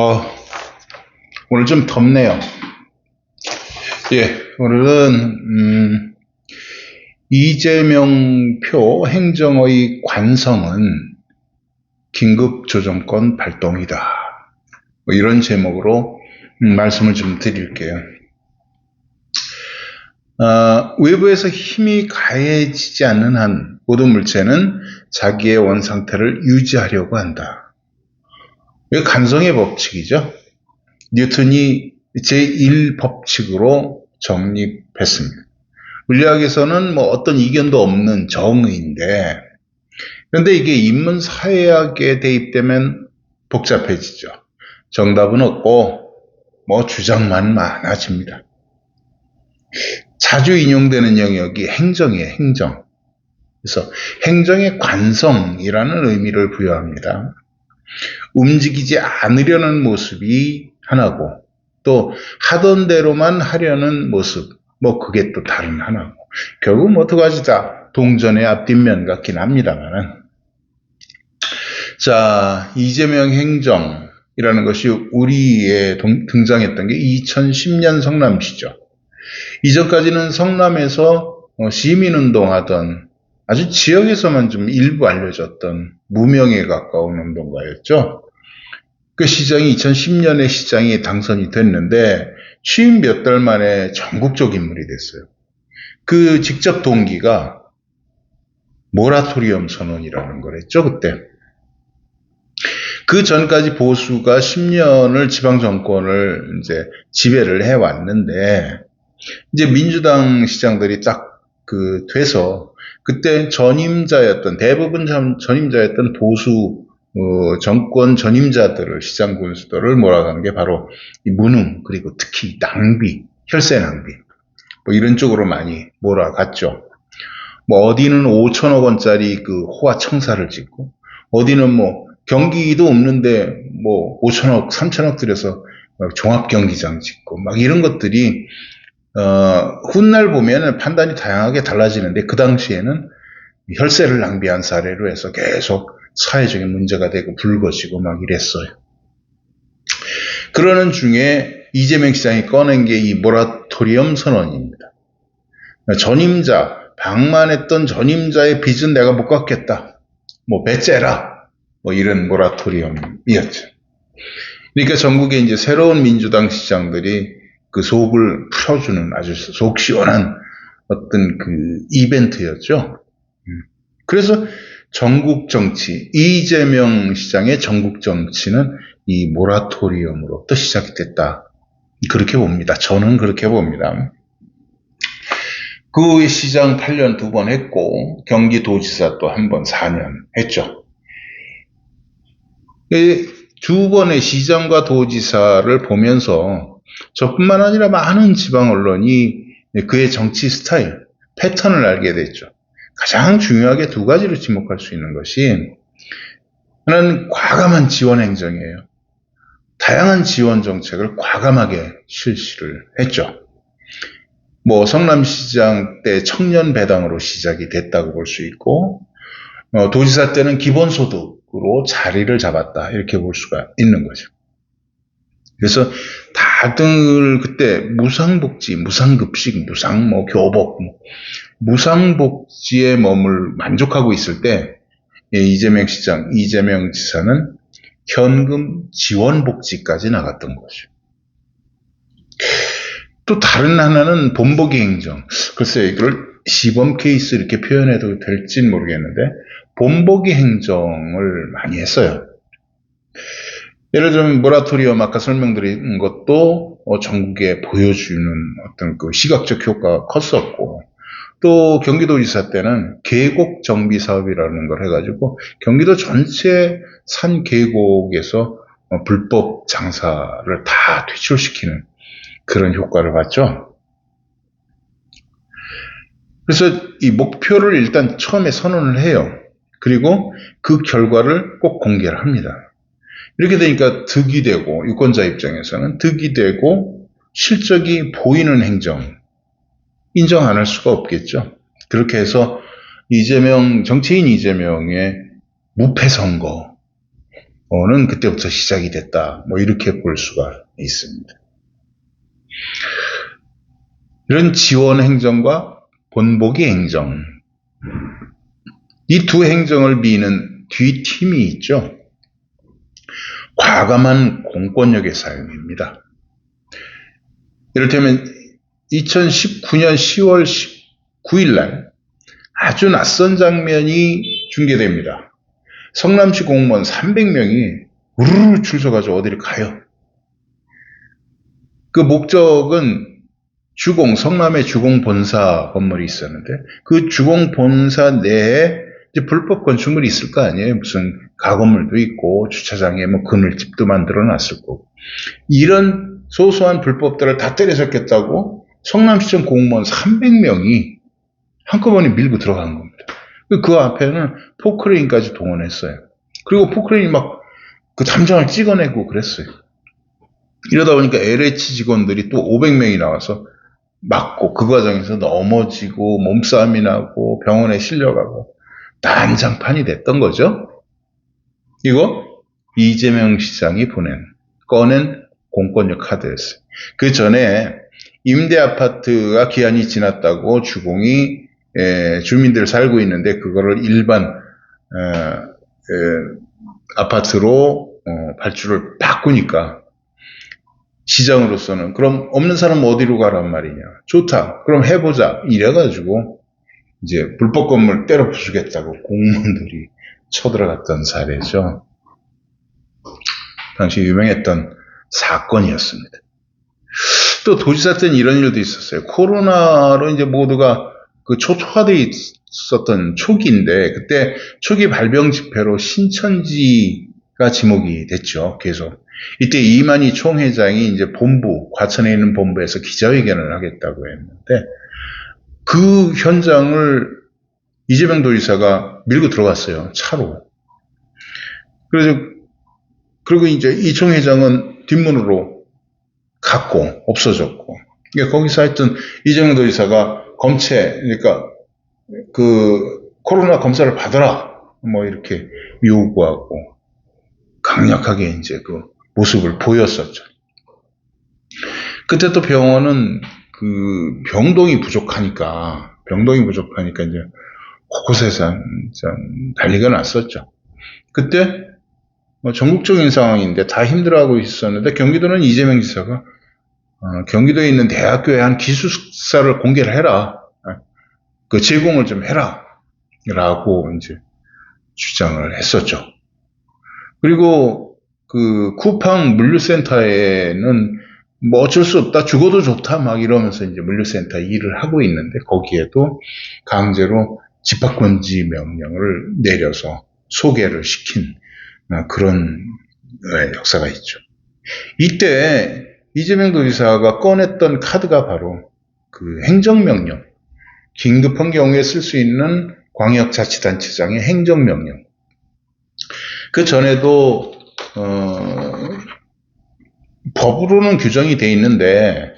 어, 오늘 좀 덥네요. 오늘은 이재명 표 행정의 관성은 긴급조정권 발동이다. 이런 제목으로 말씀을 좀 드릴게요. 외부에서 힘이 가해지지 않는 한 모든 물체는 자기의 원상태를 유지하려고 한다. 이게 간성의 법칙이죠. 뉴턴이 제1법칙으로 정립했습니다. 물리학에서는 어떤 이견도 없는 정의인데, 그런데 이게 인문사회학에 대입되면 복잡해지죠. 정답은 없고 주장만 많아집니다. 자주 인용되는 영역이 행정이에요. 행정. 그래서 행정의 관성이라는 의미를 부여합니다. 움직이지 않으려는 모습이 하나고, 또 하던 대로만 하려는 모습, 그게 또 다른 하나고, 결국 두 가지다. 동전의 앞뒷면 같긴 합니다만은. 자, 이재명 행정이라는 것이 우리에 등장했던 게 2010년 성남시죠. 이전까지는 성남에서 시민운동하던, 아주 지역에서만 좀 일부 알려졌던 무명에 가까운 운동가였죠. 그 시장이 2010년에 시장이 당선이 됐는데 취임 몇 달 만에 전국적 인물이 됐어요. 그 직접 동기가 모라토리엄 선언이라는 거랬죠, 그때. 그 전까지 보수가 10년을 지방 정권을 이제 지배를 해왔는데, 이제 민주당 시장들이 딱 돼서, 그때 대부분 전임자였던 보수 정권 전임자들을, 시장 군수들을 몰아가는 게 바로 이 무능, 그리고 특히 낭비, 혈세 낭비, 이런 쪽으로 많이 몰아갔죠. 어디는 5천억 원짜리 호화 청사를 짓고, 어디는 경기도 없는데 5천억, 3천억 들여서 종합 경기장 짓고, 이런 것들이 훗날 보면 판단이 다양하게 달라지는데, 그 당시에는 혈세를 낭비한 사례로 해서 계속 사회적인 문제가 되고 불거지고 이랬어요. 그러는 중에 이재명 시장이 꺼낸 게 이 모라토리엄 선언입니다. 방만했던 전임자의 빚은 내가 못 갚겠다. 배째라. 이런 모라토리엄이었죠. 그러니까 전국에 이제 새로운 민주당 시장들이 그 속을 풀어주는 아주 속 시원한 어떤 이벤트였죠. 그래서 전국 정치, 이재명 시장의 전국 정치는 이 모라토리엄으로부터 시작이 됐다. 그렇게 봅니다. 저는 그렇게 봅니다. 그 후에 시장 8년 2번 했고, 경기도지사 또 1번 4년 했죠. 두 번의 시장과 도지사를 보면서 저뿐만 아니라 많은 지방 언론이 그의 정치 스타일, 패턴을 알게 됐죠. 가장 중요하게 두 가지로 지목할 수 있는 것이, 하나는 과감한 지원 행정이에요. 다양한 지원 정책을 과감하게 실시를 했죠. 성남시장 때 청년 배당으로 시작이 됐다고 볼 수 있고, 도지사 때는 기본소득으로 자리를 잡았다, 이렇게 볼 수가 있는 거죠. 그래서 다들 그때 무상복지, 무상급식, 교복, 무상복지에 만족하고 있을 때, 이재명 지사는 현금 지원복지까지 나갔던 거죠. 또 다른 하나는 본보기 행정. 글쎄요, 이걸 시범 케이스 이렇게 표현해도 될진 모르겠는데, 본보기 행정을 많이 했어요. 예를 들면 모라토리엄 아까 설명드린 것도 전국에 보여주는 어떤 시각적 효과가 컸었고, 또 경기도지사 때는 계곡 정비 사업이라는 걸 해가지고 경기도 전체 산 계곡에서 불법 장사를 다 퇴출시키는 그런 효과를 봤죠. 그래서 이 목표를 일단 처음에 선언을 해요. 그리고 그 결과를 꼭 공개를 합니다. 이렇게 되니까 득이 되고, 유권자 입장에서는 득이 되고 실적이 보이는 행정, 인정 안 할 수가 없겠죠. 그렇게 해서 정치인 이재명의 무패 선거, 그때부터 시작이 됐다. 뭐 이렇게 볼 수가 있습니다. 이런 지원 행정과 본보기 행정, 이 두 행정을 미는 뒷힘이 있죠. 과감한 공권력의 사용입니다. 이를테면 2019년 10월 19일 날 아주 낯선 장면이 중계됩니다. 성남시 공무원 300명이 우르르 출석해서 어디를 가요. 그 목적은 성남의 주공 본사 건물이 있었는데 그 주공 본사 내에 이제 불법 건축물이 있을 거 아니에요. 무슨 가건물도 있고 주차장에 뭐 그늘집도 만들어 놨을 거고. 이런 소소한 불법들을 다 때려잡겠다고 성남시청 공무원 300명이 한꺼번에 밀고 들어간 겁니다. 그 앞에는 포크레인까지 동원했어요. 그리고 포크레인이 막 그 담장을 찍어내고 그랬어요. 이러다 보니까 LH 직원들이 또 500명이 나와서 맞고 그 과정에서 넘어지고 몸싸움이 나고 병원에 실려가고 난장판이 됐던 거죠. 이거 이재명 시장이 꺼낸 공권력 카드였어요. 그 전에 임대아파트가 기한이 지났다고 주공이 주민들 살고 있는데 그거를 일반 아파트로 발주를 바꾸니까 시장으로서는 그럼 없는 사람 어디로 가란 말이냐. 좋다. 그럼 해보자. 이래가지고 이제 불법 건물 때려 부수겠다고 공무원들이 쳐들어갔던 사례죠. 당시 유명했던 사건이었습니다. 또 도지사 때는 이런 일도 있었어요. 코로나로 이제 모두가 그 초토화되어 있었던 초기인데 그때 초기 발병 집회로 신천지가 지목이 됐죠. 계속. 이때 이만희 총회장이 이제 과천에 있는 본부에서 기자회견을 하겠다고 했는데 그 현장을 이재명 도지사가 밀고 들어갔어요. 차로. 그리고 이제 이 총회장은 뒷문으로 갔고 없어졌고. 그러니까 거기서 하여튼 이재명 도지사가 그러니까 그 코로나 검사를 받아라. 뭐 이렇게 요구하고 강력하게 이제 그 모습을 보였었죠. 그때 또 병원은 그 병동이 부족하니까 이제 곳곳에서 난리가 났었죠. 그때 전국적인 상황인데 다 힘들어하고 있었는데 경기도는 이재명 지사가 경기도에 있는 대학교에 한 기숙사를 공개를 해라. 그 제공을 좀 해라. 라고 이제 주장을 했었죠. 그리고 그 쿠팡 물류센터에는 뭐 어쩔 수 없다. 죽어도 좋다. 막 이러면서 이제 물류센터 일을 하고 있는데 거기에도 강제로 집합금지 명령을 내려서 소개를 시킨 그런 역사가 있죠. 이때 이재명 도지사가 꺼냈던 카드가 바로 그 행정명령, 긴급한 경우에 쓸 수 있는 광역자치단체장의 행정명령. 그 전에도 법으로는 규정이 돼 있는데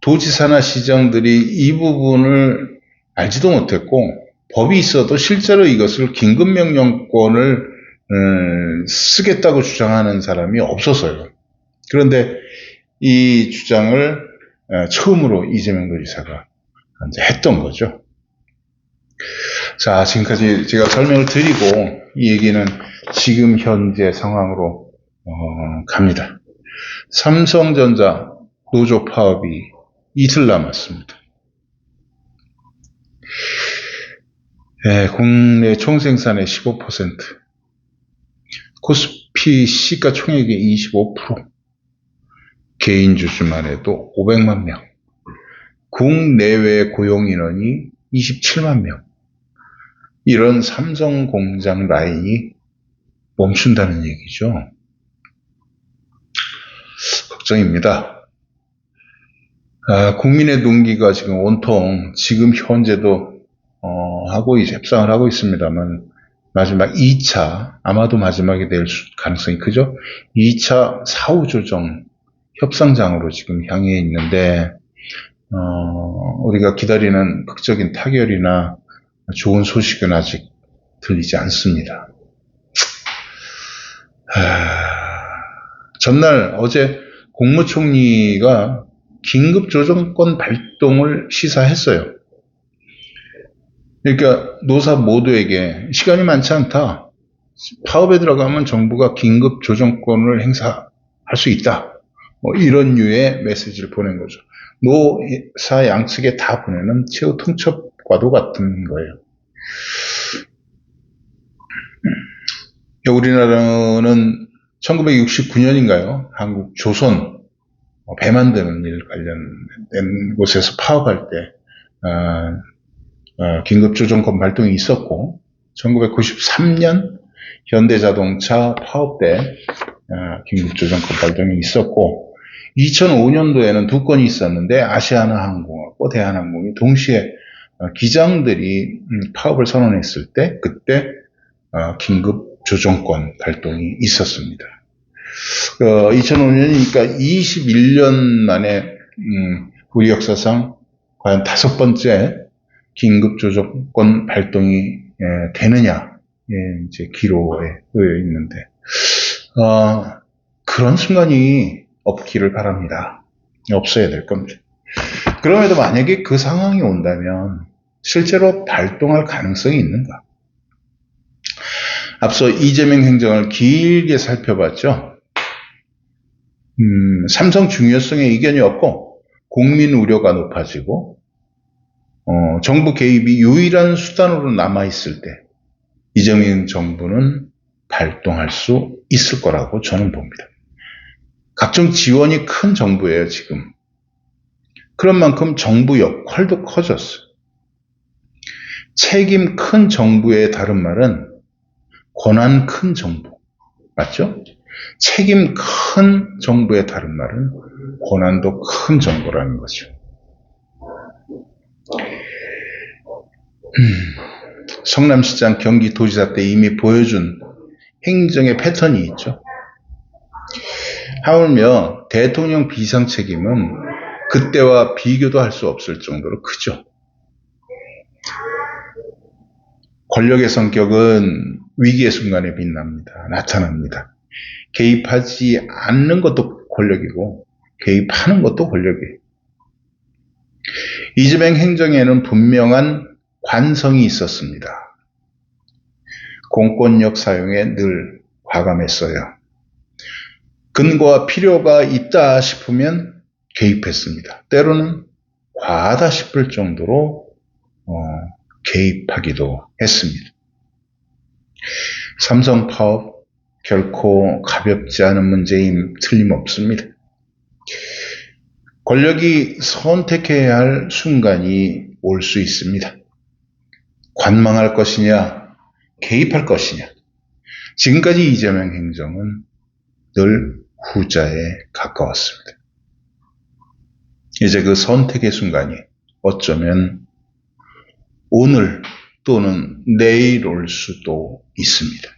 도지사나 시장들이 이 부분을 알지도 못했고 법이 있어도 실제로 이것을 긴급명령권을 쓰겠다고 주장하는 사람이 없었어요. 그런데 이 주장을 처음으로 이재명 도지사가 이제 했던 거죠. 자, 지금까지 제가 설명을 드리고 이 얘기는 지금 현재 상황으로 갑니다. 삼성전자 노조 파업이 이틀 남았습니다. 국내 총생산의 15%, 코스피 시가총액의 25%, 개인 주주만 해도 500만 명, 국내외 고용인원이 27만 명, 이런 삼성 공장 라인이 멈춘다는 얘기죠. 걱정입니다. 국민의 눈기가 지금 온통 지금 현재도 협상을 하고 있습니다만 마지막 2차, 아마도 마지막이 될 가능성이 크죠. 2차 사후조정 협상장으로 지금 향해 있는데 우리가 기다리는 극적인 타결이나 좋은 소식은 아직 들리지 않습니다. 전날 어제 국무총리가 긴급조정권 발동을 시사했어요. 그러니까 노사 모두에게 시간이 많지 않다. 파업에 들어가면 정부가 긴급조정권을 행사할 수 있다. 뭐 이런 류의 메시지를 보낸 거죠. 노사 양측에 다 보내는 최후 통첩과도 같은 거예요. 우리나라는 1969년인가요? 한국 조선 배 만드는 일 관련된 곳에서 파업할 때 긴급조정권 발동이 있었고 1993년 현대자동차 파업 때 긴급조정권 발동이 있었고 2005년도에는 두 건이 있었는데 아시아나항공하고 대한항공이 동시에 기장들이 파업을 선언했을 때 그때 긴급조정권 발동이 있었습니다. 2005년이니까 21년 만에 우리 역사상 과연 5번째 긴급조정권 발동이 되느냐 이제 기로에 놓여 있는데 그런 순간이 없기를 바랍니다. 없어야 될 겁니다. 그럼에도 만약에 그 상황이 온다면 실제로 발동할 가능성이 있는가? 앞서 이재명 행정을 길게 살펴봤죠. 삼성 중요성에 이견이 없고 국민 우려가 높아지고 정부 개입이 유일한 수단으로 남아있을 때 이재명 정부는 발동할 수 있을 거라고 저는 봅니다. 각종 지원이 큰 정부예요, 지금. 그런 만큼 정부 역할도 커졌어요. 책임 큰 정부의 다른 말은 권한 큰 정부. 맞죠? 책임 큰 정부의 다른 말은 권한도 큰 정부라는 거죠. 성남시장 경기도지사 때 이미 보여준 행정의 패턴이 있죠. 하물며 대통령 비상 책임은 그때와 비교도 할 수 없을 정도로 크죠. 권력의 성격은 위기의 순간에 나타납니다. 개입하지 않는 것도 권력이고 개입하는 것도 권력이에요. 이재명 행정에는 분명한 관성이 있었습니다. 공권력 사용에 늘 과감했어요. 근거와 필요가 있다 싶으면 개입했습니다. 때로는 과하다 싶을 정도로 개입하기도 했습니다. 삼성 파업 결코 가볍지 않은 문제임 틀림없습니다. 권력이 선택해야 할 순간이 올 수 있습니다. 관망할 것이냐, 개입할 것이냐. 지금까지 이재명 행정은 늘 후자에 가까웠습니다. 이제 그 선택의 순간이 어쩌면 오늘 또는 내일 올 수도 있습니다.